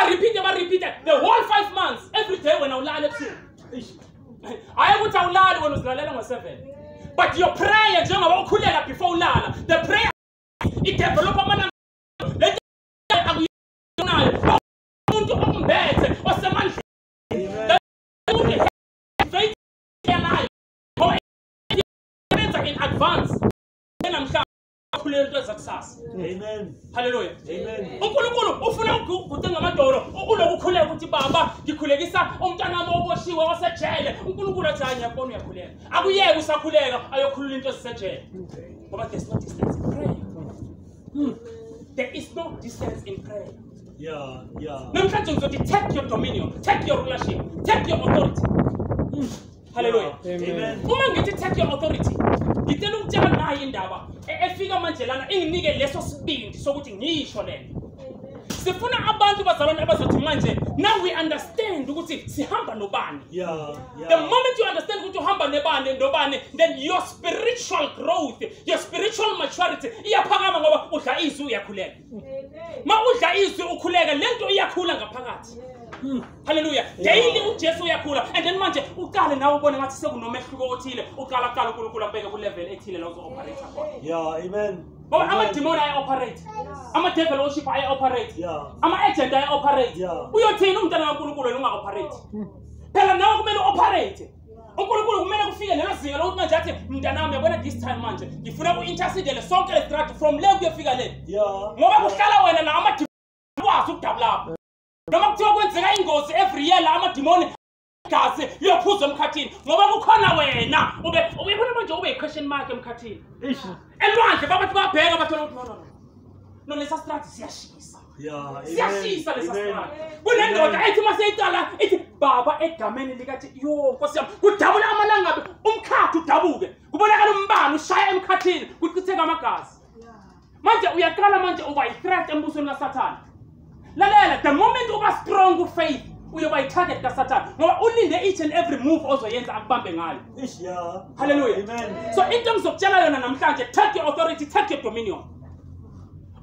repeat the whole 5 months every day when awulala ebusuku. Hayi ukuthi awulali wena uzilalela ngo7. But your prayer njengoba ukhulela before ulala, the prayer it develop amandla. Le akuyonayo umuntu ombethe osemandla. In advance. Amen. Hallelujah. Amen. uNkulunkulu ufuna ukuthi ngamadolo ulokukhuleka ukuthi baba ngikhulekisa umntana wami oboshiwe wasejele. uNkulunkulu athi hayi ngiyabona uyakhuleka. Akuyeke usakhuleka ayokhulula into ezisejele. Ngoba there's no distance in prayer. There is no distance in prayer. Yeah. Namhlanje ngizothi take your dominion, take your rulership, take your authority. Hallelujah. Amen. Uma ngithi take your authority, ngicela ukutshela naye indaba efika manje lana inginike leso sibindi sokuthi ngisho lento. Sifuna abantu bazalwane abazothi manje now we understand ukuthi sihamba nobani. The moment you understand ukuthi uhamba nebani ndobani, then your spiritual growth, your spiritual maturity iyaphakama ngoba udla izwi uyakhuleka. Ma udla izwi ukhuleka lento iyakhula ngaphakathi. Hallelujah. Daily uJesu uyakhula and then manje uqale nawe ubone ngathi sekunomehluko othile. Uqala uNkulunkulu abeke ku level ethile la uzo-operate khona. Amen. Ngoba ama-demon aya-operate, ama-devil worship aya-operate, ama-agent aya-operate. Uyothini umntana kaNkulunkulu wena unga-operate? Phela nawe kumele u-operate. uNkulunkulu kumele kufike lelo zinga lokuthi manje athi mntanami uyabona this time manje ngifuna ku-intercede sonke le-struggle from le kuyofika le. Ngoba kuhlala wena la ama-demon akwazi ukudabula. Noma kuthiwa kwenzeka ingozi every year la amadimoni gazi liyophuza emkhathini ngoba kukhona wena ubuyibona manje ube i-question mark emkhathini. Elwandle babathi babheka bathola ukuthi no lesa strategy siyashisa. Siyashisa lesa strategy. Kunendoda ethi maseyicala ethi baba egameni likathi yo Nkosi yami kudabula amalanga umkhathi udabuke. Kubonakala umbani ushaya emkhathini kuchitheka amagazi. Manje uyaqala manje uba i-threat embusweni kaSathane. Lalela, the moment uba strong with faith, uyoba i-target kaSathane. Ngoba ulinde each and every move ozoyenza akubambe ngayo. Hallelujah. Amen. So into ngizokutshela yona namhlanje, take your authority, take your dominion.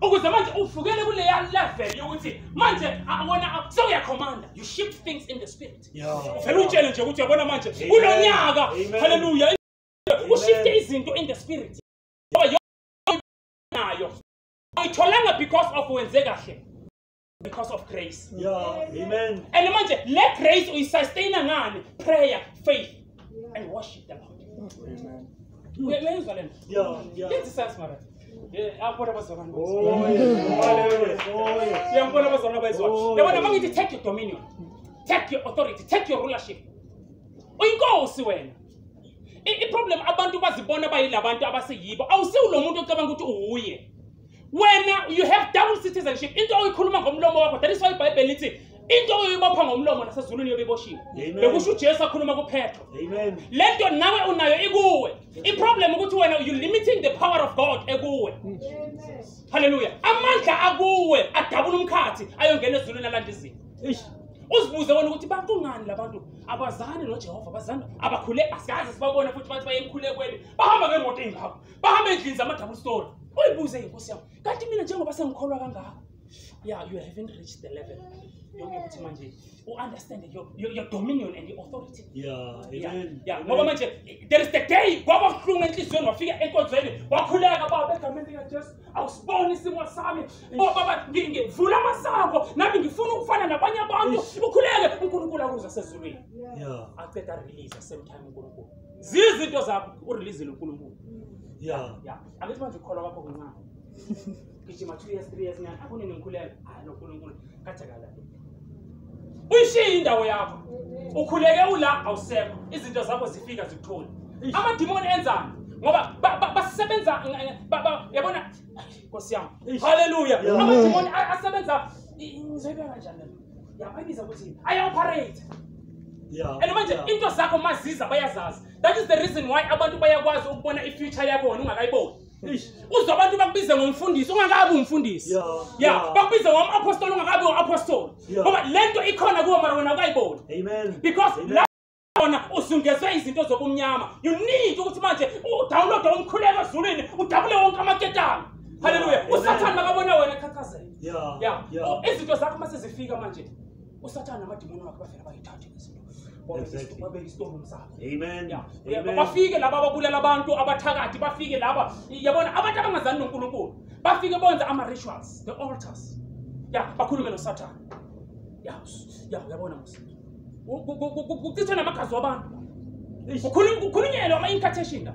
Ukuze manje uvukele kule level yokuthi manje awona sewuyacommanda, you shift things in the spirit. Uvela utshele nje ukuthi uyabona manje kulonyaka. Hallelujah. Ushifte izinto in the spirit. Nayo. Ayitholanga because of wenze kahle. Because of grace. Amen. And manje let grace we sustain ngani prayer, faith and worship the Lord. Amen. Uyezwa lento? Let's sense mara. Akubona bazalwane. Siyambona bazalwane bayizwa. Yabona mangithi take your dominion. Take your authority, take your rulership. Uyinkosi wena. I-problem abantu bazibona bayilabantu abaseyibo. Awusiwo lo muntu ocabanga ukuthi uye. When you have double citizenship, into oyikhuluma ngomlomo wakho, that is why iBhayibheli lithi into oyibopha ngomlomo nasezulwini yobeboshiwe. Bekusho uJesu akhuluma kuPetro. Amen. Lento nawe unayo ikuwe. I-problem ukuthi wena you limiting the power of God ekuwe. Hallelujah. Amandla akuwe adabula umkhathi ayongena ezulwini alanda izinto. Uzibuze wena ukuthi bakungani labantu abazani noJehova bazana abakhule asiyazi sibabona futhi bathi bayemkhulekweni bahamba ngemoto engakho bahamba endlini zama-double story. Uyibuze inkosi yami kanti mina njengoba sengikholwa kangaka you haven't reached the level yokuthi manje understand your dominion and your authority. Amen. Ngoba manje there is the day kwaba kuhlunga enhlizweni wafika enkonzweni wakhuleka baba egameni likaJesu awusiboni isimo sami baba ngivula amasango nami ngifuna ukufana nabanye abantu ukhuleke uNkulunkulu akuza sezulwini. Aceda release same time uNkulunkulu zizinto zakho urelease uNkulunkulu. Angithi manje ukholwa kwakho kuncane. Gijima 2 years 3 years ngani akunini ngikhuleka hayi noNkulunkulu kathakala. Uyishiya indawo yakho. Ukhuleke ula awusekho. Izinto zakho zifika zikuthole. Amadimoni enzani? Ngoba basebenza yabona Nkosi yami. Hallelujah. Amadimoni asebenza ngizoyibeka kanjani? Yabayibiza ukuthi aya-operate. And manje into zakho maziza bayazazi. That is the reason why abantu bayakwazi ukubona i-future yakho wena ungakayiboni. Uzwa abantu bakubize ngomfundisi ungakabi umfundisi. Bakubize ngomapostoli ungakabi ngomapostoli. Ngoba lento ikhona kuwe mara wena ukayibona. Amen. Because la wona usungezwe izinto zobumnyama. You need ukuthi manje udownload umkhuleko ezulwini udabule wonke amaketanga. Hallelujah. Usathane makabona wena khakhazela. Yeah. Izinto zakho mase zifika manje usathana namadimoni wakhe bafela bayithathe izinto babeke isitomu sakho. Amen. Yeah. Bafike laba ababulela abantu abathakathi bafike laba yabona abantu abangazani noNkulunkulu bafike bonza ama rituals, the altars. Yeah, bakhulume noSathane. Yeah, uyabona musi. Kucithwe namagazi wabantu. Kukhulunyelwa ama incantation la.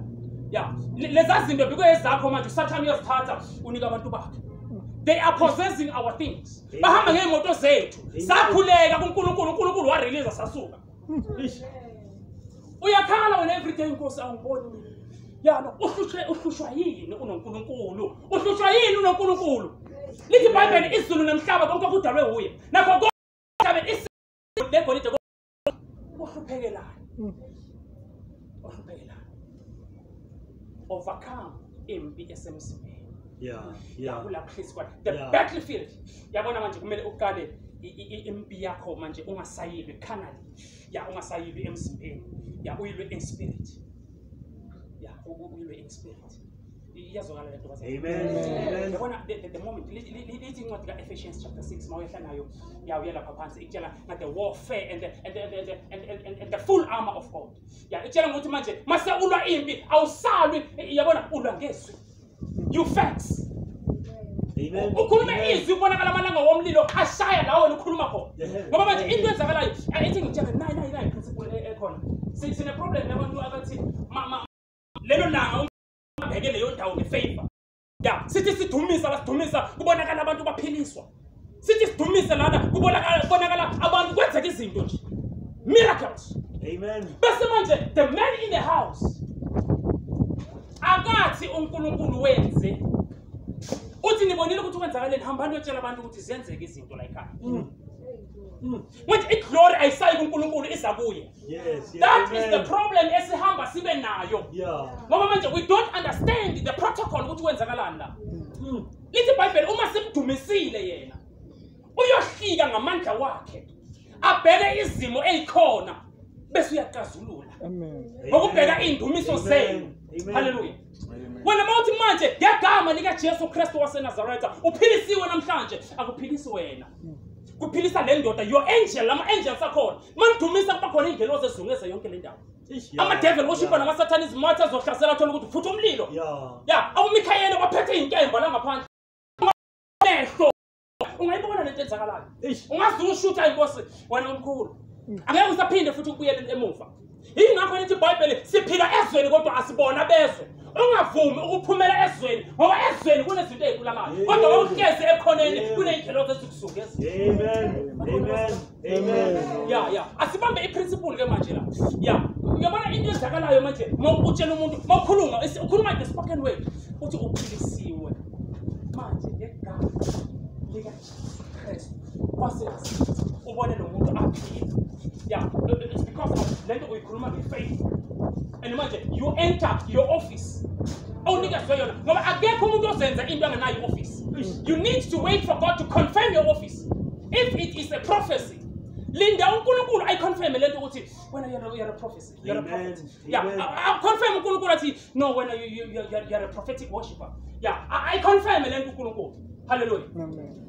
Yeah, leza zinto because zakho manje uSathane uyazithatha unika abantu bakhe. They are possessing our things. Bahamba ngeemoto zethu. Sakhuleka kuNkulunkulu, uNkulunkulu wa release sasuka. Uyakhala wena every day Nkosi awungiboni mina. Yeah, no, uhlushwa yini uNkulunkulu? Uhlushwa yini uNkulunkulu? Lithi iBhayibheli izulu nemhlaba konke kudalwe uye. Nakho konke emhlabeni izulu legolide uhluphekelayo. Overcome impi esemzimbeni. The battlefield. Yabona manje kumele uqale impi yakho manje ungasayilwe carnally. Ungasayilwe emzimbeni. Uyilwe in spirit. Uyilwe in spirit. Iyazwakala lento bazayo. Amen. Yabona the moment lithi incwadi kaEphesians chapter 6 mawehla nayo uyela phansi ikutshela ngate warfare and the full armor of God. Ikutshela ukuthi manje mase ulwa impi awusalwi yabona ulwa ngezwi. You facts. Amen. Ukhuluma izwi ubonakala amalanga womlilo ashaya la wena ukhuluma khona. Ngoba manje into ezakalayo ayithi ngitshela 9 principle ekhona. Sine problem nabantu abathi lelo langa ubheke leyo ndawo ngefavor. Sithi sidumisa kubonakala abantu baphiliswa. Sithi sidumisa lana kubonakala abantu kwenzeka izinto nje. Miracles. Amen. Bese manje the man in the house akathi uNkulunkulu wenze uthi nibonile ukuthi kwenzakaleni hambani uyotshela abantu ukuthi ziyenzeke izinto la ekhaya. Manje iglory ayisayi kuNkulunkulu isa kuye. That is the problem esihamba sibe nayo. Ngoba manje we don't understand the protocol ukuthi kwenzakalani la. Lithi iBhayibheli uma simdumisile yena uyohlika ngamandla wakhe abheke izimo ezikhona bese uyaqazulula. Amen. Ngokubheka indumiso zenu. Hallelujah. Wena mawuthi manje ngegama lika Jesu Kristu waseNazaretha uphilisiwe namhlanje akuphilisi wena. Kuphilisa le ndoda your angel ama angels akhona. Mandumisa kuba khona ingelosi ezungeza yonke le ndawo. Ama devil worshiper nama satanism mathi azohlasela athola ukuthi futha umlilo. AbuMikhayeli baphethe inkemba la ngaphandle. Mehlo. Ungayibona lento enzakalayo. Ungazi ushutha inkosi wena omkhulu. Angeke usaphinde futhi ukubuyela emuva. Ingakho lithi iBhayibheli siphila ezweni kodwa asibona bezwe. Ungavumi ukuphumela ezweni ngoba ezweni kunezinto ezikulamayo kodwa wawuhlezi ekhoneni kuneyingelosi ezikusuka Amen. Asibambe iprinciple ke manje la. Uyabona into ezakalayo manje mawutshela umuntu mawukhuluma ukhuluma the spoken word uthi uphilisiwe manje ngegama lika Christ waseNazaretha ubone lo muntu aphila. It's because of lento uyikhuluma ngefaith. And imagine you enter your office. Only that's why no, akekho umuntu ozenza into anganayo office. You need to wait for God to confirm your office. If it is a prophecy, linda uNkulunkulu I confirm lento ukuthi when you're a prophecy, you're a prophet. I confirm uNkulunkulu athi no when you're a prophetic worshipper. I confirm lento uNkulunkulu. Hallelujah. Amen.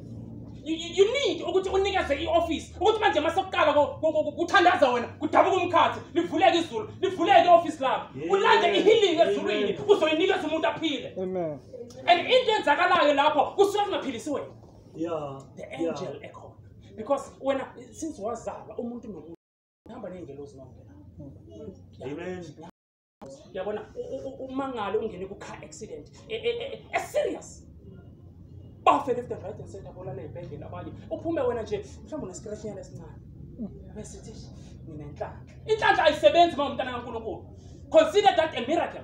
You need ukuthi unikeze ioffice ukuthi manje masokuqala kuthandaza wena kudabuka umkhathi livuleke izulu livuleke ioffice lakho ulande ihealing ezulwini uzoyinikeza umuntu aphile. Amen. And into enzakalayo lapho kusuka kungaphilisi wena. The angel ekhona because wena since wazalwa umuntu nomuntu uhamba nengelozi lonke la. Amen. Yabona umangalo ungene ku car accident serious. Bafe left and right and center bolala ebhengeni abanye uphume wena nje mhlawumbe unescratchnyana esincane bese sithi mina inhlanhla ayisebenzi mawumntana kaNkulunkulu. Consider that a miracle.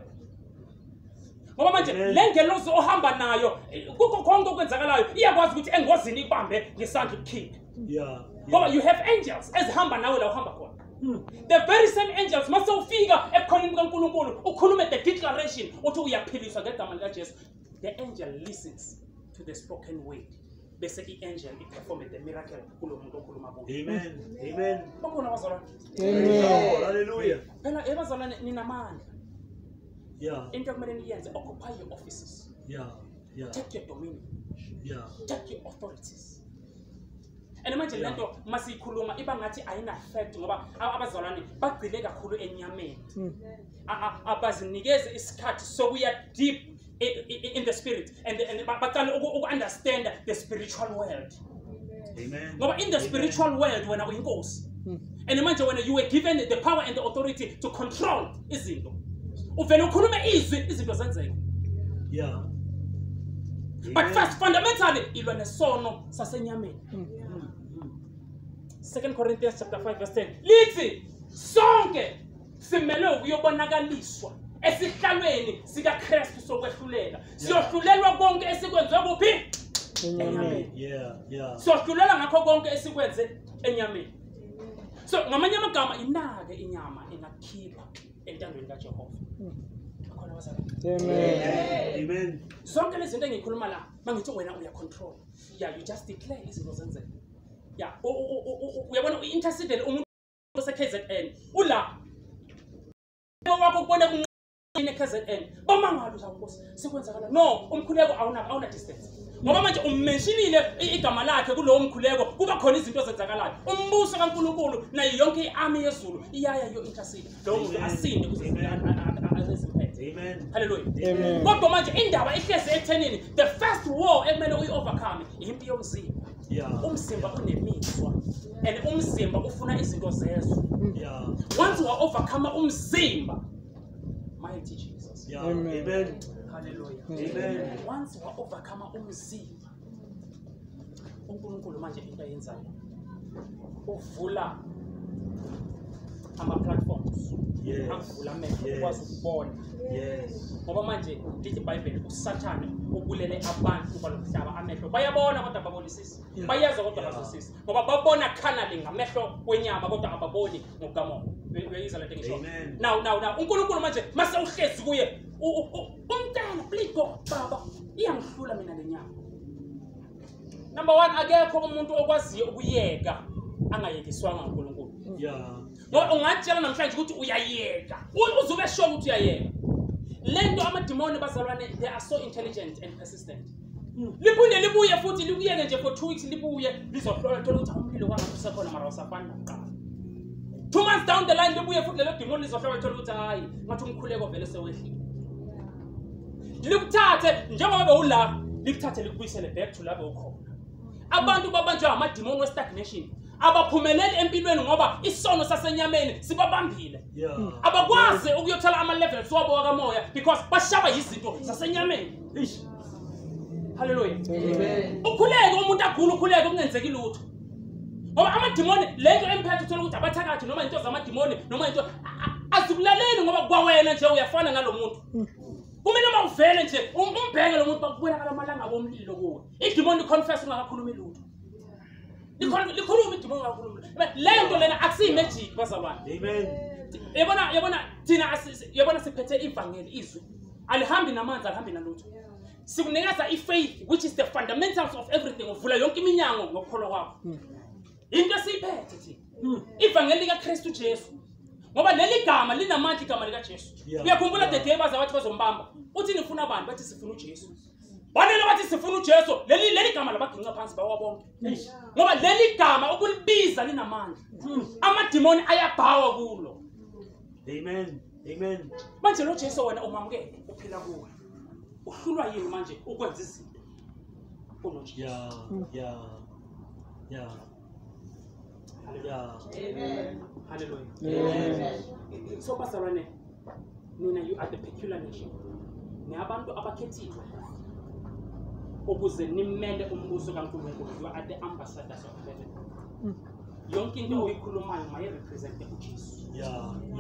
Ngoba manje le ngelozi ohamba nayo kukho konke okwenzakalayo iyakwazi ukuthi engozini ibambe ngesandla ukukhipha. Ngoba you have angels ezihamba nawe la uhamba khona. The very same angels mase ufika ebukhoneni kaNkulunkulu ukhulume the declaration uthi uyaphiliswa ngegama lika Jesu. The angel listens to the spoken word. Bese i-angel performed the miracle kulo muntu okhuluma kuye. Amen. Bakona bazalwane. Amen. Hallelujah. Phela ebazalwane ninamandla. Yeah. Into ekumele niyenze occupy your offices. Yeah. Take your dominion. Yeah. Take your authorities. And manje lento masiyikhuluma iba ngathi ayina effect ngoba abazalwane bagcile kakhulu enyameni. Abazinikeze isikhathi sokuya deep in the spirit and baqala uku-understand the spiritual world. Amen. Ngoba in the spiritual world wena uyinkosi. And manje when you were given the power and the authority to control izinto. Uvela ukhulume izwi izinto zenzeke. Yeah. But first, fundamentally, ilwa nesono sasenyameni. 2 Corinthians chapter 5 verse 10. Lithi sonke simele ukuyobonakaliswa esihlalweni sika Kristu sokwehlulela. Siyohlulelwa konke esikwenze kuphi? Enyameni. Yeah. Siyohlulela ngakho konke esikwenze enyameni. So ngamanye amagama inake inyama engakhipha entandweni kaJehova. Amen. Zonke lezi zinto engikhuluma la mangithi wena uya control. Yeah, you just declare izinto zenzeke. Yeah, uyabona uintercede umuntu ose KZN. Ula wakho kubona kunqine KZN. Bamangalo zaNkosi sikwenzakala. No, umkhuleko awuna distance. Ngoba manje ummentionile igama lakhe kulowo mkhuleko kuba khona izinto ezenzakalayo. Umbuso kaNkulunkulu nayo yonke iarmy yezulu iyaya yo intercede. Lo muntu asinde kuze Amen. Hallelujah. Amen. Kodwa manje indaba ihlezi ethenini the first war ekumele uyi-overcome impi yomzimba. Yeah. Umzimba unemizwa and umzimba ufuna izinto zezwe. Yeah. Once you overcome umzimba, mighty Jesus. Yeah. Amen. Hallelujah. Amen. Once you overcome umzimba, uNkulunkulu manje into ayenzayo uvula ama-platforms. Yes. Avula amehlo ukwazi ukubona. Yes. Ngoba manje lithi iBhayibheli uSathane ubulele abantu balomhlaba amehlo bayabona kodwa ababonisisi. Bayaza kodwa abazwisisi. Ngoba babona carnally ngamehlo kwenyama kodwa ababoni ngokukamoya. Uyayizwa lento engisho. Now uNkulunkulu manje mase uhlezi kuye umntana please go baba iyangihlula mina lenyama. Number 1 akekho umuntu okwaziyo ukuyeka angayekiswanga uNkulunkulu. Yeah. Ngoba ungatshela namhlanje ukuthi uyayeka. Uzube sure ukuthi uyayeka. Lento amademoni bazalwane they are so intelligent and persistent. Liphinde libuye futhi likuyeke nje for 2 weeks libuye lizohlola thola ukuthi umlilo kangaphi usekhona mara usafana nakuqala. 2 months down the line libuye futhi lelo demoni lizohlola thola ukuthi hayi ngathi umkhuleko vele sewehlile. Likuthathe njengoba bewula likuthathe likubuyisele back to lapho ukhona. Abantu babanjwa amademoni we stagnation. Abaphumeleli empilweni ngoba isono sasenyameni sibabambile. Abakwazi ukuyothola ama levels wabo wakamoya because bashaba izinto zasenyameni. Hallelujah. Amen. Ukhuleke umuntu akhulu ukhuleke kungenzeki lutho. Ngoba amademoni lento emphethe uthola ukuthi abathakathi noma into zamademoni noma into azikulaleli ngoba kwawena nje uyafana nalomuntu. Kumele mawuvele nje umbheke lo muntu bakubonakala amalanga bomlilo kuwe. Idemoni confess ungakakhulumi lutho. Likhuluma idemoni kakhulu. Lento lena akusiyi magic bazalwane. Amen. Yabona thina siphethe ivangeli izwi. Alihambi namanzi alihambi nalutho. Sikunikeza ifaith which is the fundamentals of everything. Uvula yonke iminyango ngokukholwa kwakho. Into siphethe thina. Ivangeli lika Kristu Jesu. Ngoba leli gama linamandla igama lika Jesu. Uyakhumbula the day bazawathi bazombamba. Uthi nifuna abantu bathi sifuna uJesu. Banele bathi sifuna uJesu leli gama labaginqa phansi bawabonke. Ngoba leli gama ukulibiza linamandla. Amademoni ayabhawa kulo. Amen. Amen. Manje lo Jesu wena umamukele uphila kuwe. Uhlulwa yini manje ukwenza izinto? Yeah. Amen. Hallelujah. Amen. So bazalwane nina you are the peculiar nation. Ni abantu abakhethiwe. Ukuze nimele umbuso kaNkulunkulu. You are the ambassadors of heaven. Yonke into oyikhulumayo maye represent uJesu.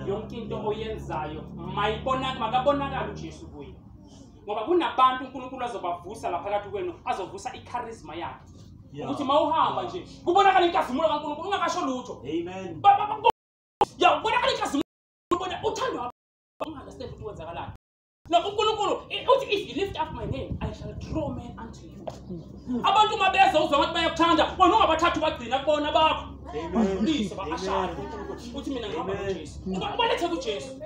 Yonke into oyenzayo makabonakala uJesu kuye. Ngoba kunabantu uNkulunkulu azobavusa la phakathi kwenu azovusa icharisma yakhe. Ukuthi mawuhamba nje kubonakala inkazimulo kaNkulunkulu ungakasho lutho. Amen. Ya kubonakala inkazimulo ubona uthando ungaunderstand ukuthi wenzakalayo. No uNkulunkulu uthi if you lift up my name I shall draw men unto you. Abantu mabeza uzwa ukuthi bayakuthanda bona ungabathatha bagcina kubona bakho. Amen. Uthi mina ngihamba kuJesu. Ubalethe kuJesu.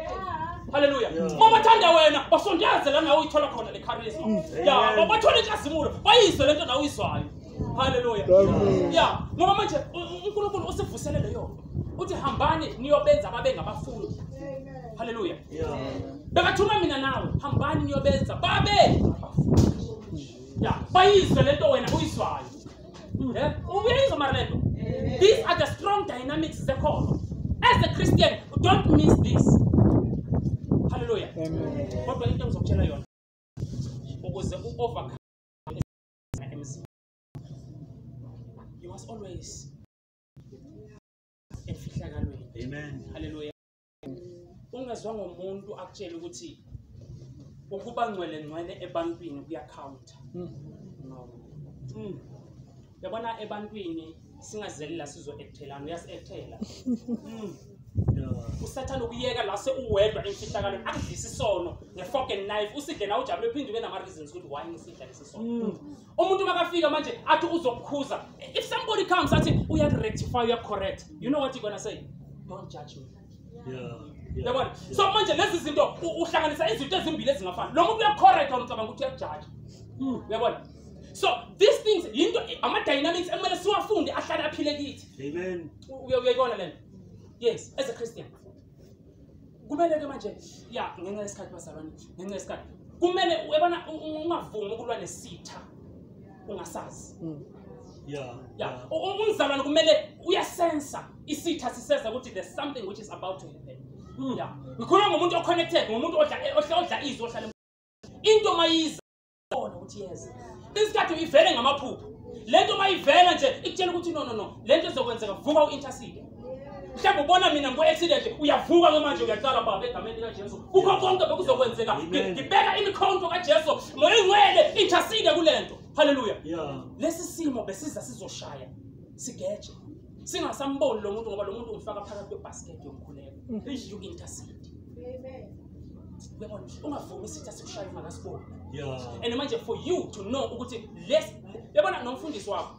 Hallelujah. Mama thanda wena basondeze la nawe uyithola khona le charisma. Yeah, babathola inkazimulo bayise lento nawe uyizwayo. Hallelujah. Yeah, ngoba manje uNkulunkulu usivuselele yona. Uthi hambani niyobenza babe ngabafundi. Hallelujah. Yeah. Bekathuma mina nawe hambani niyobenza babe ngabafundi. Yeah, bayise lento wena uyizwayo. Uyayizwa mara lento. These are the strong dynamics zekhona. As a Christian, don't miss this. Hallelujah. Amen. Kodwa into ngizokutshela yona ukuze u-overcome emzini. You must always emfihlakalweni. Amen. Hallelujah. Ungazwa ngomuntu akutshela ukuthi ukuba ngcwele ebantwini kuyacounter. No. Yabona ebantwini singazelela sizo-ekuthelana uyasi-ekthela. Usathanda ukuyeka la sewedwa emfihlakalweni akudlisa isono ngefork and knife usidle nawe ujabule uphinde ube nama-reasons ukuthi why ngisidla lesi sono. Umuntu makafika manje athi uzokukhuza. If somebody comes athi uyakurectify uyacorrect, you know what you're gonna say? Don't judge me. Yabona? So manje lezi zinto uhlanganisa izinto ezimbili ezingafani. Lo muntu uyacorrect wamcabanga ukuthi uyakujudge. Yabona? So these things into ama-dynamics ekumele siwafunde ahlale aphile kithi. Amen. Uyayibona lento? Yes, as a Christian. Kumele ke manje ya ngenxa yesikhathi basalwane ngenxa yesikhathi. Kumele uyabona ungavumi ukulwa nesitha ungasazi. Yeah. Umzalwane kumele uyasensa isitha siseza ukuthi there's something which is about to happen. Yeah. Ngikhuluma ngomuntu oconnected, ngomuntu odla izwi ohlala. Into mayiza bona ukuthi yes. Isikhathi uyivele ngamaphupho. Lento mayivela nje ikutshela ukuthi no. Lento izokwenzeka vuka uintercede. Mhlawumbe ubona mina ngo-accident uyavuka ke manje uyaqala baba egameni likaJesu. Kukho konke bekuzokwenzeka. Ngibeka imikhonto kaJesu moya ingcwele intercede kulento. Hallelujah. Yeah. Lesi simo besiza sizoshaya. Sigeje. Singasamboni lo muntu ngoba lo muntu umfaka phakathi kwebasket yomkhuleko. You intercede. Amen. Uyabona ungavumi isitha sikushaya ungasiboni. Yeah. And manje for you to know ukuthi yabona nomfundisi wakho.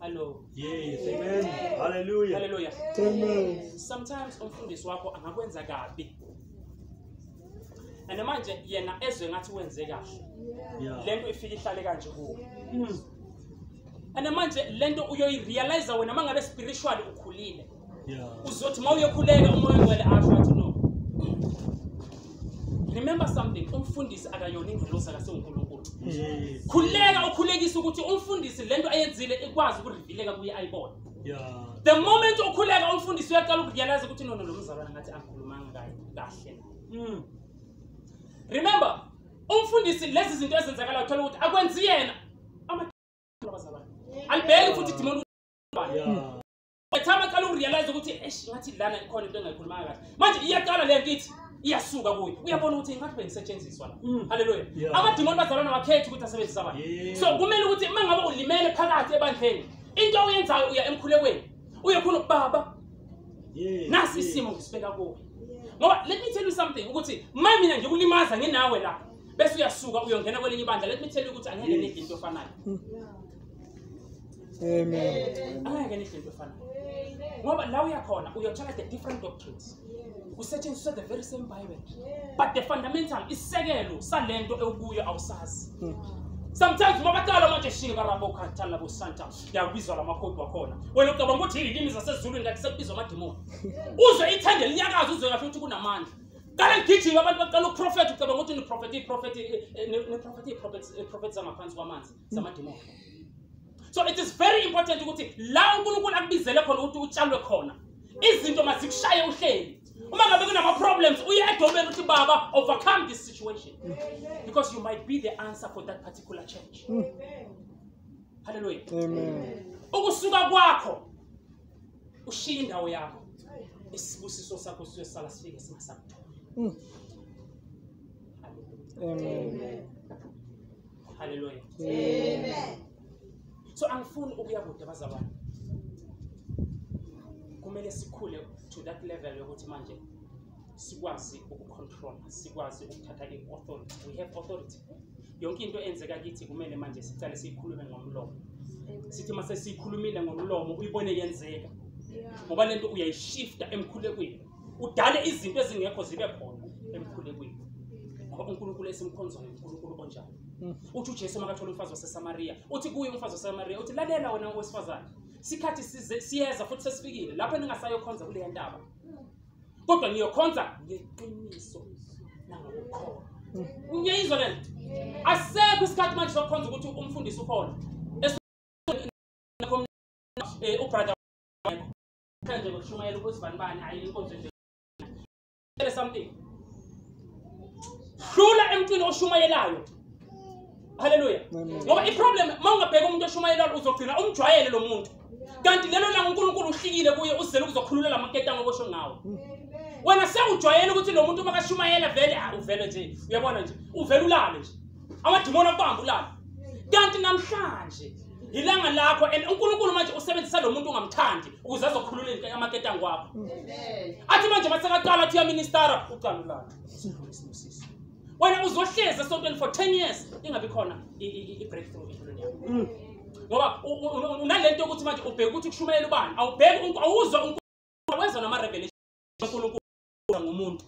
Hello. Yes. Amen. Hallelujah. Hallelujah. Amen. Sometimes umfundisi wakho angakwenza kabi. And manje yena ezwe ngathi wenze kahle. Yeah. Lento ifika ihlale kanje kuwe. And manje lento uyoyirealize wena mangabe spiritually ukhulile. Yeah. Uzothi mawuyokhuleka umoya ngwele asho athi no. Remember something, umfundisi akayona ingelosi akasenkulunkulu. Khuleka ukhulekisa ukuthi umfundisi lento ayenzile ikwazi ukurevealeka kuye ayibona. Yeah. The moment ukhuleka umfundisi uyaqala ukurealize ukuthi no lo mzalwane ngathi angikhulumanga kahle. Remember, umfundisi lezi zinto ezenzakala uthola ukuthi akwenzi yena abazalwane. Alibheke futhi demon. Yeah. Ethama qala ukurealize ukuthi ngathi lana ikhona into engayikhulumanga kahle. Manje iyaqala le nkithi iyasuka kuye. Uyabona ukuthi ngathi bengisetshenziswa la. Hallelujah. Amadimoni bazalwana bakhetha ukuthi asebenzise abantu. So kumele ukuthi mangabe ulimele phakathi ebandleni, into oyenzayo uya emkhulekweni. Uyakhona baba. Nasi isimo ngisibeka kuwe. Ngoba let me tell you something ukuthi mina ngikulimaza nginawe la. Bese uyasuka uyongena kwelinye ibandla. Let me tell you ukuthi angeke nidle into efanayo. Amen. Angeke nidle into efanayo. Ngoba la uyakhona uyothola the different doctrines. Usetshenziswa the very same Bible. But the fundamental isekelo salento ekuyo awusazi. Sometimes mabaqala manje shinga rabo khathala bo Santa yakubizwa lamakhodi wakhona. Wena ucabanga ukuthi yilimi zasezulwini ngathi sekubizwa amademoni. Uzwe ithande linyakaza uzwe kahle ukuthi kunamandla. Kale ngigijima abantu baqala uprofeti ucabanga ukuthi ni prophet zamaphansi kwamanzi zamademoni. So it is very important ukuthi la uNkulunkulu akubizele khona ukuthi utshalwe khona. Izinto mazikushaye uhleli. Uma ngabe kunama problems uya edobeni uthi baba overcome this situation. Because you might be the answer for that particular church. Hallelujah. Amen. Ukusuka kwakho ushiya indawo yakho. Isibusiso sakho siyosala sifike singasakuthola. Amen. Hallelujah. Amen. So angifuni ukuya kude bazalwane. Kumele sikhule to that level yokuthi manje sikwazi ukucontrol, sikwazi ukuthatha i-authority. We have authority. Yonke into enzeka kithi kumele manje sicale siyikhulume ngomlomo. Sithi mase siyikhulumile ngomlomo uyibone yenzeka. Ngoba lento uyayishifta emkhulekweni. Udale izinto ezingekho zibe khona. emkhulekweni. Ngoba uNkulunkulu esimkhonzayo uNkulunkulu onjani. Uthi uJesu makathola umfazi waseSamaria, uthi kuye umfazi waseSamaria, uthi lalela wena owesifazane. Sikhathi siyeza futhi sesifikile lapho ningasayokhonza kule ntaba. Kodwa niyokhonza ngeqiniso nangokukhona. Uyayizwa lento? Asekho isikhathi manje sokukhonza ukuthi umfundisi ukhona. Ubrother kanje ngokushumayela ukuthi banibani hayi inkonzo nje. Tell something. Hlula emntwini oshumayelayo. Hallelujah. Ngoba iproblem mawungabheka umuntu oshumayelayo uzogcina umjwayele lo muntu. Kanti lelo la uNkulunkulu uhlikile kuye uzele ukuzokhulula lamaketanga obosho ngawo. Wena sewujwayele ukuthi lo muntu makashumayela vele uvele nje. Uyabona nje uvele ulale nje. Amadimoni akubamba ulale. Kanti namhlanje ilanga lakho and uNkulunkulu manje usebenzisa lo muntu ungamthandi ukuze azokhulula amaketanga wakho. Athi manje masakaqala athi ya ministera uqala ulala. Sisisi. Wena uzohleza esontweni for 10 years ingabe khona i-breakthrough empilweni yakho. Ngoba unalento ukuthi manje ubheka ukuthi kushumayela ubani awubheki awuzwa uNkulunkulu wenza nama revelation uNkulunkulu ngomuntu.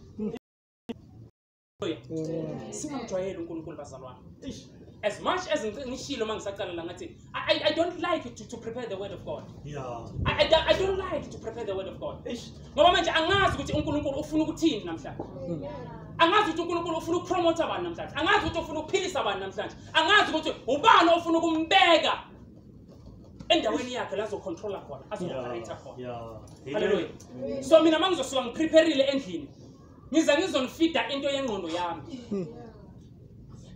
Singamjwayela uNkulunkulu bazalwane. As much as ngishilo mangisaqala la ngathi I don't like to prepare the word of God. Yeah. I don't like to prepare the word of God. Ngoba manje angazi ukuthi uNkulunkulu ufuna ukuthini namhlanje. Angazi ukuthi uNkulunkulu ufuna ukupromote abantu namhlanje. Angazi ukuthi ufuna ukuphilisa abantu namhlanje. Angazi ukuthi ubani ofuna ukumbeka endaweni yakhe la zocontrola khona, azo-operate khona. Yeah. Hallelujah. So mina mangizosuka ngiprepareile endlini. Ngiza ngizonifida into yengqondo yami.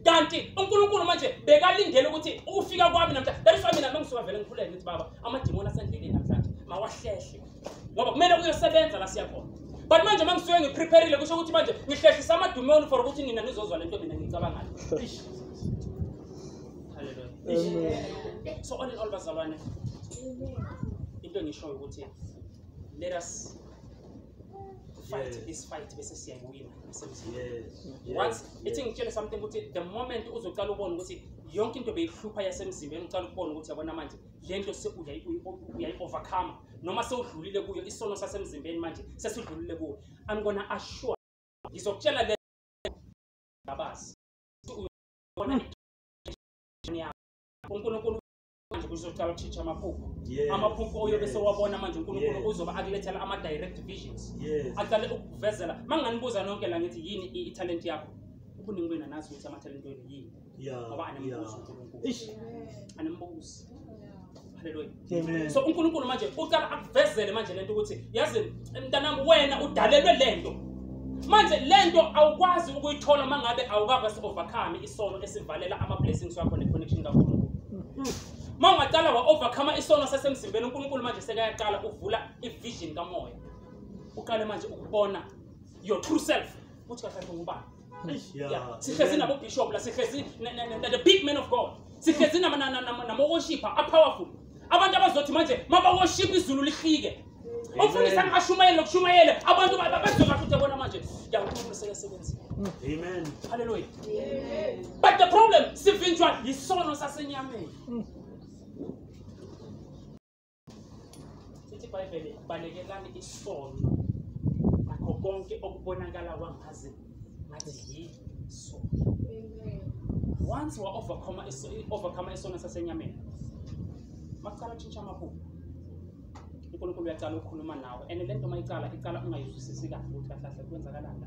Kanti uNkulunkulu manje bekalindele ukuthi ufika kwami namhlanje. That is why mina mangisuka vele ngikhuleke ngithi baba amadimoni asendleleni namhlanje mawahlehle. Ngoba kumele uyosebenza la siya khona. But manje mangisuke ngiprepareile kusho ukuthi manje ngihlehlisa amadimoni for ukuthi nina nizozwa lento mina ngicabangayo. Hallelujah. So all in all bazalwane. Into ngisho ukuthi let us fight this fight bese siyawina. Yes. Once it's ngitshela something ukuthi the moment uzoqala ubona ukuthi yonke into beyihlupha yasemzimbeni uqala ukubona ukuthi yabona manje lento uyayi overcome noma sewudlulile kuyo isono sasemzimbeni manje sesidlulile kuyo. I'm gonna assure ngizokutshela le ngabazi ubona uNkulunkulu manje kuzoqala ukuthicha amaphupho. Amaphupho oyobe sewabona manje uNkulunkulu uzoba akulethela ama direct visions. Aqale ukuvezela manganibuza nonke la ngithi yini italent yakho. Ubuningi bena nazi ukuthi ama talent wenu yini. Ngoba anembuzo uNkulunkulu. Anembuzo. Hallelujah. Amen. So uNkulunkulu manje uqala akuvezele manje lento ukuthi yazi mntanami wena udalelwe lento. Manje lento awukwazi ukuyithola mangabe awukwazi overcome isono esivalela ama blessings wakho ne connection kaNkulunkulu. Mangaqala wa overcome isono sasemzimbeni uNkulunkulu manje sekayaqala uvula ivision kamoya. Uqale manje ukubona your true self. Uthi kahle ngubani? Yeah. Sihlezi nabo bishop la sihlezi the big men of God. Sihlezi nama worshipper a powerful. Abantu abazothi manje maba worship izulu lihlike. Umfundisi angashumayela lokushumayela abantu bazoba futhi bona manje ya uNkulunkulu seyasebenza. Amen. Hallelujah. Amen. But the problem sivinjwa yisono sasenyameni. Sithi Bible balekelani isono nakho konke okubonakala wangazi ngathi yisono. Once we overcome isono sasenyameni maqala utshintsha amaphupho. uNkulunkulu uyaqala ukukhuluma nawe and lento mayiqala ungayizwisisi kahle ukuthi kahle kwenzakalani.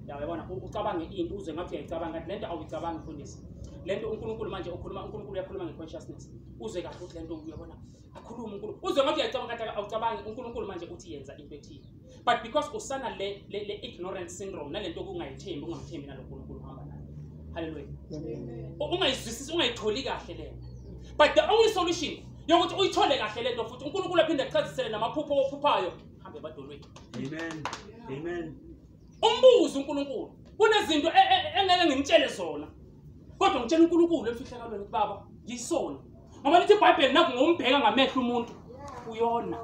Yabona ucabange into uze ngathi uyayicabanga lento awuyicabangi mfundisi. Lento uNkulunkulu manje uNkulunkulu uyakhuluma ngeconsciousness. Uze kahle ukuthi lento uyabona akhuluma uNkulunkulu. Uze ngathi uyayicabanga kanti awucabangi uNkulunkulu manje uthi yenza into ethile. But because usana le ignorance syndrome nalento kungayithembi ungamthembi nalo uNkulunkulu uhamba naye. Hallelujah. Amen. Ungayizwisisi ungayitholi kahle lento. But the only solution yokuthi uyithole kahle lento futhi uNkulunkulu aphinde echazisele namaphupho ophuphayo hambe ebadolweni. Amen. Amen. Umbuzo uNkulunkulu kunezinto engeke ngimtshele zona kodwa ngitshela uNkulunkulu emfihlakalweni ukuthi baba yisona ngoba lithi iBhayibheli naku ngombheka ngamehlo umuntu uyona.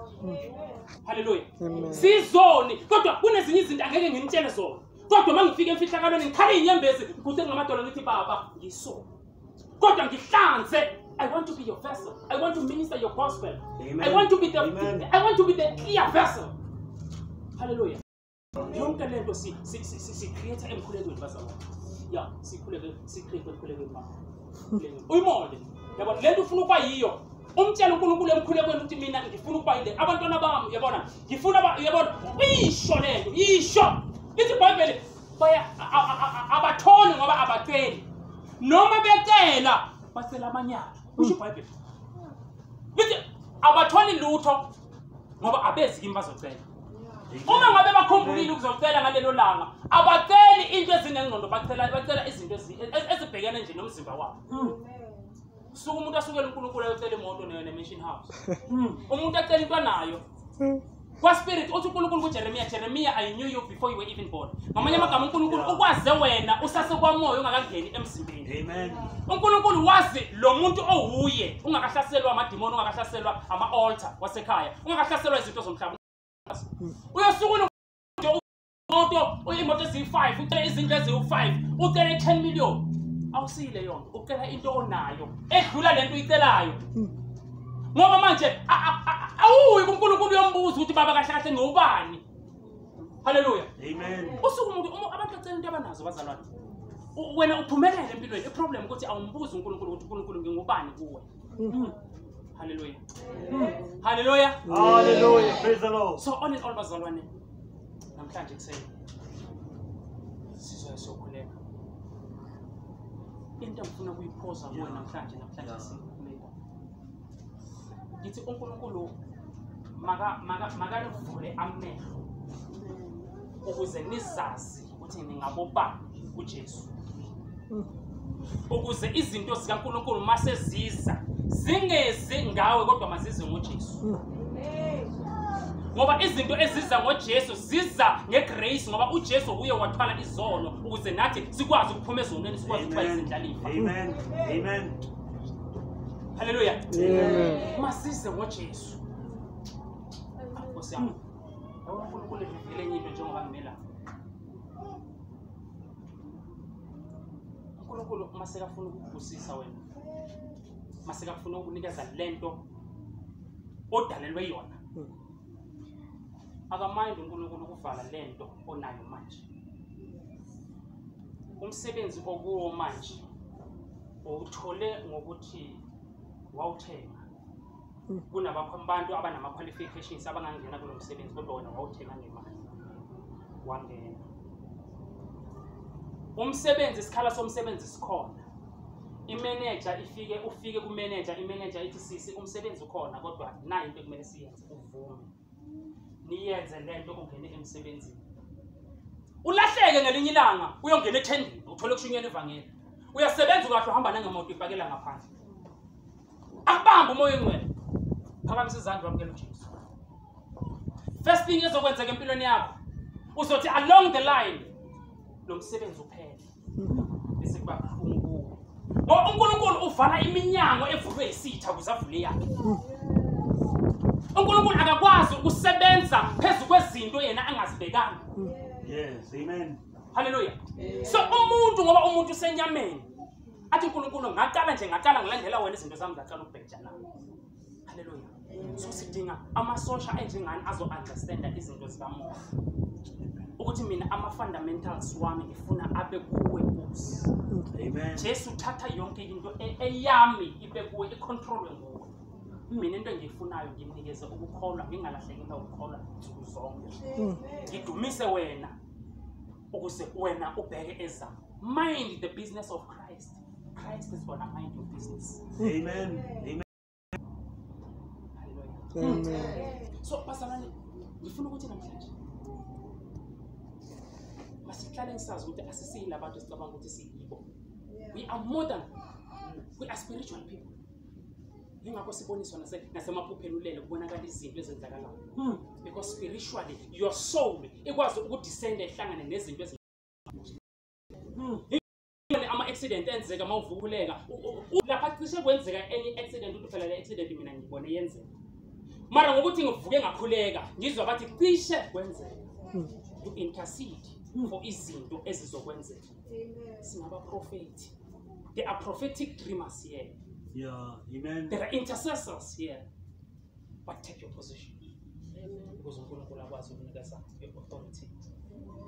Hallelujah. Sizoni kodwa kunezinye izinto angeke ngimtshele zona kodwa mangifika emfihlakalweni ngikhala inyembezi ngikuthe ngamadolo ngithi baba yisona kodwa ngihlanze. I want to be your vessel. I want to minister your gospel. Amen. I want to be the clear vessel. Hallelujah. yonke lento si create emkhulekweni bazalwane. Yeah, si create emkhulekweni bakho. Uyimole. Yabona lento ufuna ukuba yiyo. Umtshela uNkulunkulu emkhulekweni ukuthi mina ngifuna ukuba yile. Abantwana bami yabona, ngifuna yabona uyisho lento, yisho. Lithi iBhayibheli baya abathoni ngoba abaceli. Noma becela bacela amanyala. Usho iBhayibheli. Lithi abathoni lutho ngoba abezi kimi bazocela. Uma ngabe bakhumbulile ukuzocela ngalelo langa, abaceli into ezinengqondo, bacela izinto ezibhekene nje nomzimba wabo. Suku umuntu asukela uNkulunkulu ayocela imoto ne-mansion house. Umuntu acela into anayo. Kwa spirit uthi uNkulunkulu kuJeremiah, I knew you before you were even born. Ngamanye amagama uNkulunkulu ukwaze wena usase kwamoya ungakangeni emzimbeni. Amen. uNkulunkulu wazi lo muntu owuye, ungakahlaselwa amadimoni, ungakahlaselwa ama-altar wasekhaya, ungakahlaselwa izinto zomhlaba. Uyasuka imoto, imoto eziyi-5, ucela izinto eziyi-5, ucela 10 million. Awusile yona, ucela into onayo edlula lento uyicelayo. Ngoba manje awuyi kuNkulunkulu uyombuza ukuthi baba kahle kahle ngubani. Hallelujah. Amen. Usuku umuntu abantu acela into abanazo bazalwane. Wena uphumelele empilweni. Iproblem ukuthi awumbuzi uNkulunkulu ukuthi uNkulunkulu ngingubani kuwe. Hallelujah. Hallelujah. Hallelujah. Praise the Lord. So all in all bazalwane, namhlanje kuseni sizoya sokhuleka. Into ngifuna ukuyiphosa kuwe namhlanje sikhuleka. Ngithi uNkulunkulu makanivule amehlo ukuze nizazi ukuthi ningabobani kuJesu. Ukuze izinto zikaNkulunkulu mase ziza zingezi ngawe kodwa mazize ngoJesu. Ngoba izinto eziza ngoJesu ziza ngegrace ngoba uJesu uye wathwala izono ukuze nathi sikwazi ukuphuma ezonweni, sikwazi ukuba izindlalifa. Amen. Amen. Hallelujah. Amen. Masize ngoJesu. Nkosiyami. uNkulunkulu evile enye into njengoba ngimela. uNkulunkulu masekafuna ukubusisa wena. Masekafuna ukunikeza lento odalelwe yona. Akamandi uNkulunkulu ukuvala lento onayo manje. Umsebenzi okuwo manje uthole ngokuthi wawuthenga. Kunabantu abanama qualifications abangangena kulo msebenzi kodwa wena wawuthenga ngemali. Wangena. Umsebenzi isikhala somsebenzi sikhona. Imanager ufike kumanager, imanager ithi sisi umsebenzi ukhona kodwa nayo into ekumele siyenze uvume. Niyenze lento ungene emsebenzini. Ulahleke ngelinye ilanga uyongena ethendini uthole kushunyela evangeli. Uyasebenza kahle uhamba nangemoto ifakela ngaphandle. Akubamba umoya engcwele. Phakamisa izandla wamkela uJesu. First thing ezokwenzeka empilweni yakho uzothi along the line lo msebenzi uphele. Bese kuba buhlungu. Ngoba uNkulunkulu uvala iminyango evulwe isitha ukuze avule yakhe. uNkulunkulu akakwazi ukusebenza phezulu kwezinto yena angazibekanga. Yes, amen. Hallelujah. So umuntu ngoba umuntu usenyameni athi uNkulunkulu ngaqala ngilandela wena izinto zami zaqala ukubheja nami. Hallelujah. So sidinga amasosha enjengani azo-understanda izinto zikamoya. Ukuthi mina ama-fundamentals wami ngifuna abe kuwe Nkosi. Amen. Jesu uthatha yonke into eyami ibe kuwe, icontrolwe nguwe. Mina into engiyifunayo ngimnikeze ukukholwa, ngingalahleki into ukukholwa nsuku zonke. Ngidumise wena ukuze wena ubheke ezami. Mind the business of Christ. Christ is gonna mind your business. Amen. Amen. Amen. So bazalwane, ngifuna ukuthi namhlanje masihlale ngisazi ukuthi asisiyila abantu esicabanga ukuthi siyibo. We are more than, we are spiritual people. Ingakho siboniswa nasemaphupheni ulele kubonakala izinto ezenzakalayo. Because spiritually your soul ikwazi ukudescend ehlangane nezinto ama-accident enzeka mawuvukuleka lapha cishe kwenzeka enye accident ukuthi phela le accident mina ngibone yenzeka. Mara ngokuthi ngivuke ngakhuleka ngizwa bathi cishe kwenzeka. You intercede for izinto ezizokwenzeka. Singaba prophet. There are prophetic dreamers here. Yeah, amen. There are intercessors here. But take your position. Because uNkulunkulu akwazi ukunikeza authority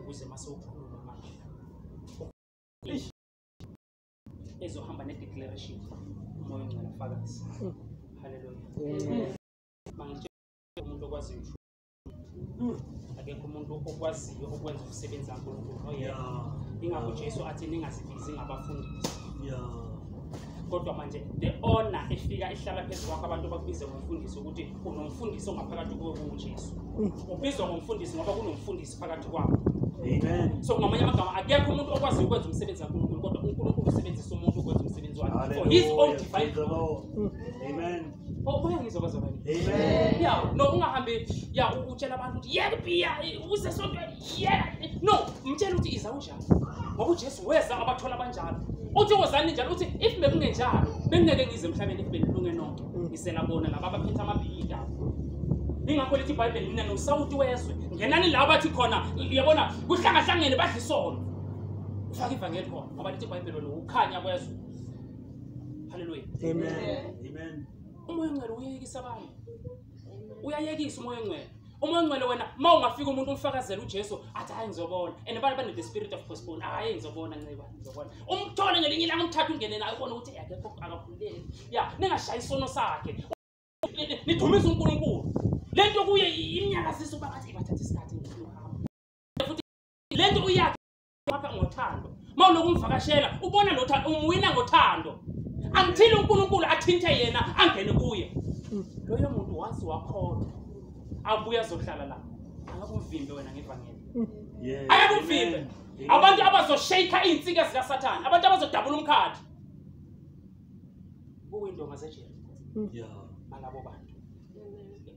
ukuze mase ukhuluma manje ezohamba ne-declaration umoya ongcwele ufakazi. Haleluya. Manje umuntu okwaziyo akekho umuntu okwaziyo ukwenza umsebenzi kaNkulunkulu oyedwa. Ingakho Jesu athi ningazibizi ngabafundisi. Kodwa manje the honor efika ihlala phezulu kwakho abantu bakubize ngomfundisi ukuthi unomfundisi ongaphakathi kuwe kuJesu. Ubizwa ngomfundisi ngoba kunomfundisi phakathi kwakho. Amen. So ngamanye amagama akekho umuntu okwazi ukwenza umsebenzi kaNkulunkulu kodwa uNkulunkulu usebenzisa umuntu ukwenza umsebenzi wakhe for his own divine glory. Amen. Moya ngizokwazi bani? Amen. Yeah, no ungahambi utshela abantu ukuthi yeke pia uze sonto no, umtshela ukuthi iza unjani. Ngoba uJesu weza abathola abanjalo. Uthi wozani njalo uthi if bekungenjalo bengeke ngize emhlabeni if benilunge nonke. Ngisela bona laba abaphethe amabhilida. Ingakho lithi iBhayibheli mina nosawuti wezwe ngenani la bathi khona uyabona kuhlangahlangene badla isono. Ufaka ivangeli khona ngoba lithi iBhayibheli lo ukhanya kwezwe. Haleluya. Amen. Amen. Umoya ongcwele uyayekisa abantu. Uyayekisa umoya ongcwele. Umoya ongcwele wena mawungafika umuntu umfakazela uJesu athi hayi ngizobona. And abantu bane the spirit of postpone. Hayi ngizobona nceba ngizobona. Umthole ngelinye ilanga umthatha ungene naye ubone ukuthi akekho akakhululeki. Yeah, ningashaya isono sakhe. Nithumisa uNkulunkulu. Lento kuye iminyaka sisuba ngathi bathatha isikhathi ngokuhamba. Futhi lento uyakhe wakha ngothando. Mawuloku umvakashela ubona nothando umwina ngothando. Until uNkulunkulu athinte yena angene kuye. Loyo muntu once wakholwa abuya azohlala la. Angakuvimbe wena ngevangeli. Yes. Ayakuvimbe. Abantu abazoshake insika zika Satan, abantu abazodabula umkhathi. Kuwindonga zejele. Yeah. Malabo bantu.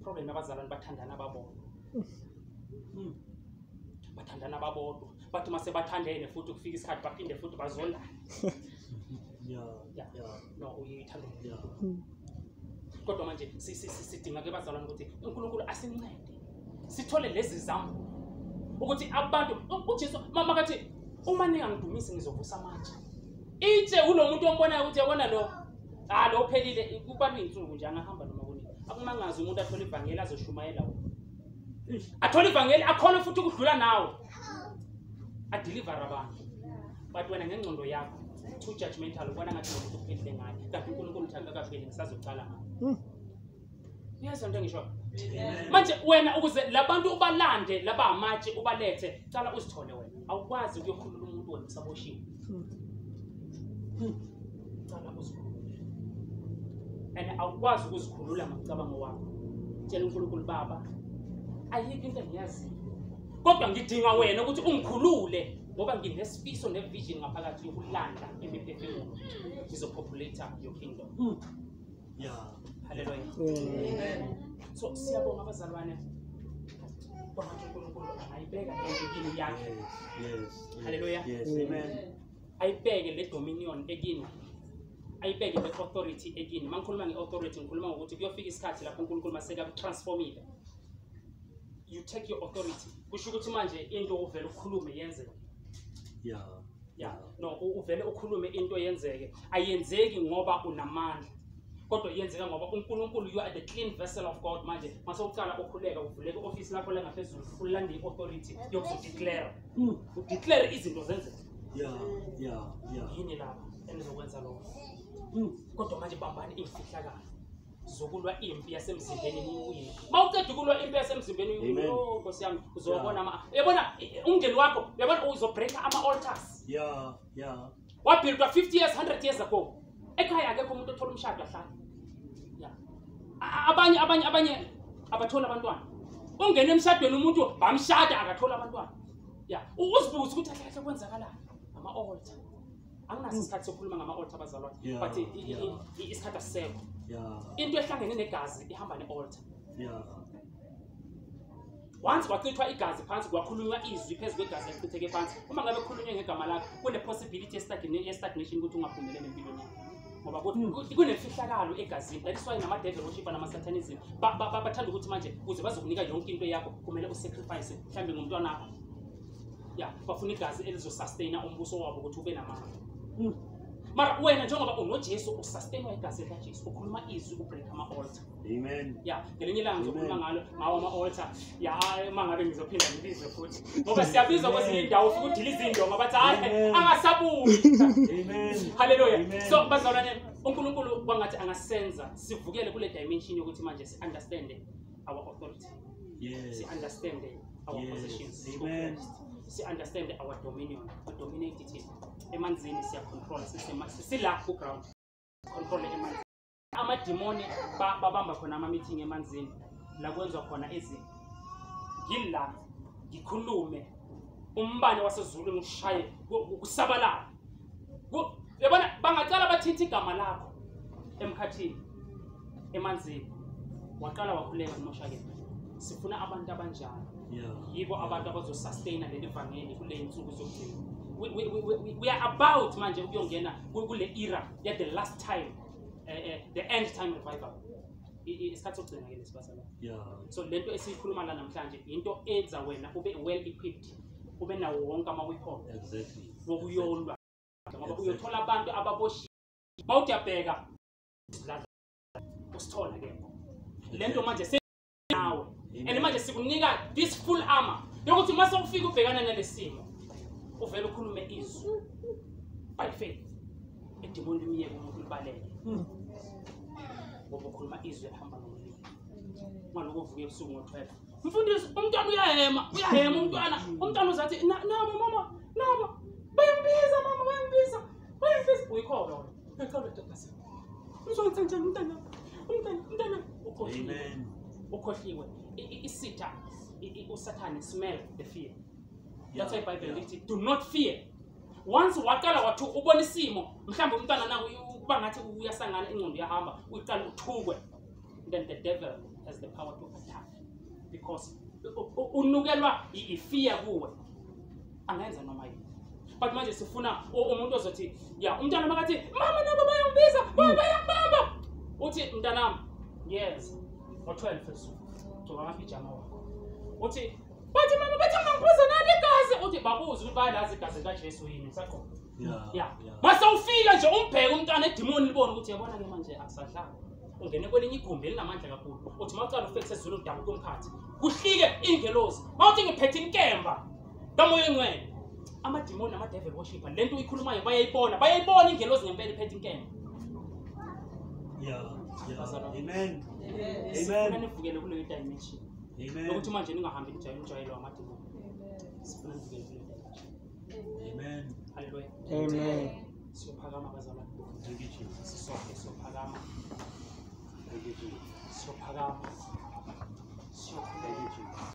Problem abazalwane bathandana babodwa. Bathandana babodwa. Bathi mase bathandene futhi kufika isikhathi baphinde futhi bazondana. Yeah. No uyithanda. Yeah. Kodwa manje sidinga ke bazalwane ukuthi uNkulunkulu asincede. Sithole lezi zambu ukuthi abantu uJesu mama kathi uma ningangidumisi ngizovusa manje. Itshe ulo muntu ombonayo ukuthi yabona lo lo phelile kuba insuku nje angahamba noma kuni. Akumangazi umuntu athola ivangeli azoshumayela wona. Athola ivangeli akhona futhi ukudlula nawe. Adeliver abantu. But wena ngengcondo yakho too judgmental ubona ngathi umuntu uphelile ngaye. Kanti uNkulunkulu uthanda kapheli ngisazocala ngayo. Yes into ngisho. Manje wena ukuze labantu ubalande laba amatshe ubalethe cala uzithole wena. Awukwazi ukuyokhulula umuntu wena usaboshiwe. Cala uzikhulule. And awukwazi ukuzikhulula ngomcabango wakho. Tshela uNkulunkulu Baba ayikho into engiyazi. Kodwa ngidinga wena ukuthi ungikhulule ngoba nginesifiso nevision ngaphakathi yokulanda imiphefumulo izopopulate your kingdom. Yeah. Hallelujah. Amen. So siyabonga abazalwane. Bonga uNkulunkulu ayibeka endlini yakhe. Yes. Hallelujah. Yes. Amen. Ayibeke le dominion ekini. Ayibeke le authority ekini. Mangikhuluma ngeauthority ngikhuluma ngokuthi kuyofika isikhathi lapho uNkulunkulu maseka transformile. You take your authority. Kusho ukuthi manje into uvela ukukhulume yenzeke. Yeah. No, uvele ukhulume into yenzeke. Ayenzeki ngoba unamandla. Kodwa yenzeka ngoba uNkulunkulu you are the clean vessel of God manje. Mase uqala ukukhuleka uvuleke office lakho la ngaphezulu ulanda iauthority yokuzodeclare. Udeclare izinto zenzeke. Yeah. Yini lapha enizokwenza lokho? Kodwa manje bambani imfihlakalo. Zokulwa impi yasemzimbeni uyini. Mawuqeda ukulwa impi yasemzimbeni uyini. Oh Nkosi yami uzobona yabona umndeni wakho yabona uzobreak ama altars. Yeah. Wabuildwa 50 years 100 years ago. Ekhaya akekho umuntu othola umshado ahlala. Yeah. Abanye abathola abantwana. Ungena emshadweni umuntu bamshada akathola abantwana. Yeah. Uzibuza ukuthi akahle kwenzakalani ama altar. Anginaso isikhathi sokukhuluma ngama altar abazalwane. But isikhathi asisekho. Yeah. Into ehlangene negazi ihamba ne-altar. Yeah. Once wachithwa igazi phansi kwakhulunywa izwi phezulu kwegazi elichitheke phansi. Uma ngabe kukhulunywe ngegama lakho kune possibility ye-stagnation ukuthi ungaphumeleli empilweni yakho. Ngoba kunemfihlakalo egazini. That is why nama devil worship nama satanism bathanda ukuthi manje uze bazokunika yonke into yakho kumele usacrifice mhlambe ngomntwana wakho. Yeah, bafuna igazi elizosustaina umbuso wabo ukuthi ube namandla. Mara wena njengoba unoJesu usustainwa igazi likaJesu ukhuluma izwi ubreak ama-altar. Amen. Ya, ngelinye ilanga ngizokhuluma ngawo ama-altar. Ya, mangabe ngizophinda ngibizwe futhi. Ngoba siyabizwa kwezinye indawo ufike udile izindonga bathi hayi angasabuyi. Amen. Hallelujah. So bazalwane uNkulunkulu kwangathi angasenza sivukele kule dimension yokuthi manje si-understand our authority. Yes. Si-understand our positions. Amen. Si-understand our dominion. We dominate it. Emanzini siya-control. Sisila ku-ground. Control emanzini. Amadimoni babamba khona ama-meeting emanzini. La kwenziwa khona izinto. Ngila ngikhulume umbane wasezulu ngishaye kusabalala. Yabona bangaqala bathinta igama lakho emkhathini emanzini. Waqala wakhuleka uMoshakela. Sifuna abantu abanjalo. Yibo abantu abazosustain leli vangeli kule insuku zokugcina. We are about manje ukuyongena kule era ya the last time the end time revival. Isikhathi sokugcina ke lesibasala. So lento esikhuluma la namhlanje into enza wena ube well equipped. Ube nawo wonke ama-weapon. Exactly. Wokuyolwa. Ngoba uyothola abantu ababoshi. Bawuyabheka usithola ke. Lento manje senawe. And manje sikunika this full armor. Yokuthi mase ufika ubhekana nalesimo. Uvela ukhulume izwi. By faith. Edimoni limiyeke umuntu libaleke. Ngoba ukhuluma izwi elihamba ngomlilo. Manje uvuke ebusuku ngo-12. Mfundisi umntwana uyahema umntwana uzathi nabo mama nabo bayambiza mama bayambiza uyikhola wena ecala tatase uzonza njani umntana ukhohliwe isitha usathane smell the fear. That's why Bible lithi do not fear. Once waqala wathi ubona isimo mhlawumbe umntwana nawe kuba ngathi uyasangana ingqondo yahamba uyiqala uthukwe, then the devil has the power to attack because unukelwa ifear kuwe angenza noma yini. But manje sifuna umuntu ozothi ya umntana makathi mama nabo bayambiza bayambamba uthi mntanami yes ngo-12 esuku gcoba amapijama wakho uthi bathi mama bathi ngangiphuza nani igazi uthi babuze ukuthi bayalazi igazi likaJesu yini usaqoqa. Mase ufika nje umbheke umntwana edimoni libone ukuthi yabona ke manje akusadlanga ungene kwelinye igumbi elinamandla kakhulu uthi mawucala ufexe ezulu udabu komkhathi kuhlike ingelosi mawuthi ngiphethe inkemba kamoya engcwele. Amadimoni ama-devil worshipper lento uyikhulumayo bayayibona ingelosi ngempela iphethe inkemba. Amen. Sifuna nivukele kuleyo dimension. Amen. Ukuthi manje ningahambi njalo amadimoni. Sifuna nivukele kuleyo dimension. Amen. Hallelujah. Amen. Siyophakama bazalwane. Thank you, Jesus. Sisonke siyophakama. Thank you, Jesus. Siyophakama. Thank you, Jesus.